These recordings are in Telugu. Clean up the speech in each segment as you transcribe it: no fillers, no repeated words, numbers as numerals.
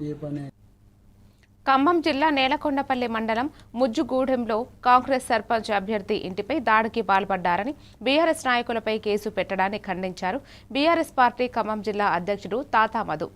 ఏ పని. ఖమ్మం జిల్లా నేలకొండపల్లి మండలం ముజ్జుగూడెంలో కాంగ్రెస్ సర్పంచ్ అభ్యర్థి ఇంటిపై దాడికి పాల్పడ్డారని బీఆర్ఎస్ నాయకులపై కేసు పెట్టడాన్ని ఖండించారు బీఆర్ఎస్ పార్టీ ఖమ్మం జిల్లా అధ్యక్షుడు తాతా మధు.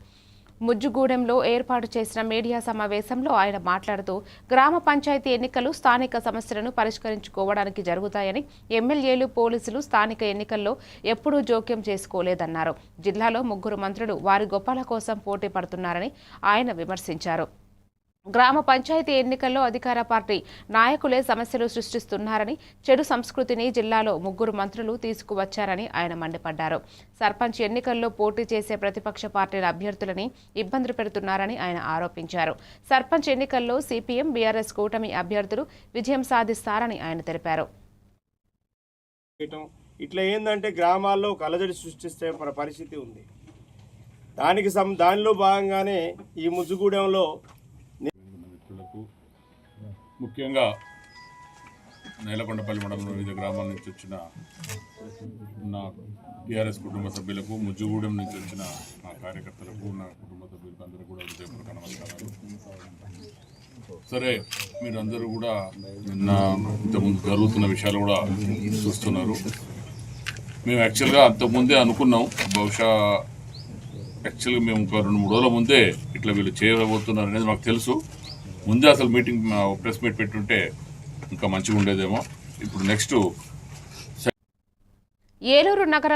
ముజ్జుగూడెంలో ఏర్పాటు చేసిన మీడియా సమావేశంలో ఆయన మాట్లాడుతూ గ్రామ పంచాయతీ ఎన్నికలు స్థానిక సమస్యలను పరిష్కరించుకోవడానికి జరుగుతాయని, ఎమ్మెల్యేలు, పోలీసులు స్థానిక ఎన్నికల్లో ఎప్పుడూ జోక్యం చేసుకోలేదన్నారు. జిల్లాలో 3 మంత్రులు వారి గొప్పల కోసం పోటీ పడుతున్నారని ఆయన విమర్శించారు. గ్రామ పంచాయతీ ఎన్నికల్లో అధికార పార్టీ నాయకులే సమస్యలు సృష్టిస్తున్నారని, చెడు సంస్కృతిని జిల్లాలో 3 మంత్రులు తీసుకువచ్చారని ఆయన మండిపడ్డారు. సర్పంచ్ ఎన్నికల్లో పోటీ చేసే ప్రతిపక్ష పార్టీల అభ్యర్థులని ఇబ్బందులు పెడుతున్నారని ఆయన ఆరోపించారు. సర్పంచ్ ఎన్నికల్లో సిపిఎం, బీఆర్ఎస్ కూటమి అభ్యర్థులు విజయం సాధిస్తారని ఆయన తెలిపారు. ఇట్లా ఏందంటే గ్రామాల్లో కలజడి సృష్టిస్తే పరిస్థితి ఉంది. దానిలో భాగంగానే ఈ ముజ్జుగూడెంలో ముఖ్యంగా నేలకొండపల్లి మండలంలో వివిధ గ్రామాల నుంచి వచ్చిన నా టీఆర్ఎస్ కుటుంబ సభ్యులకు, ముజ్జుగూడెం నుంచి వచ్చిన నా కార్యకర్తలకు, నా కుటుంబ సభ్యులకు అందరూ కూడా హృదయపూర్వక నమస్కారాలు. సరే, మీరందరూ కూడా నిన్న ఇంతకుముందు జరుగుతున్న విషయాలు కూడా చూస్తున్నారు. మేము యాక్చువల్గా అంతకుముందే అనుకున్నాం, బహుశా యాక్చువల్గా మేము ఒక 2-3 రోజుల ముందే ఇట్లా వీళ్ళు చేయబోతున్నారు అనేది మాకు తెలుసు. ముందే అసలు మీటింగ్, ప్రెస్ మీట్ పెట్టుంటే ఇంకా మంచిగా ఉండేదేమో. ఇప్పుడు నెక్స్ట్ ఏలూరు నగర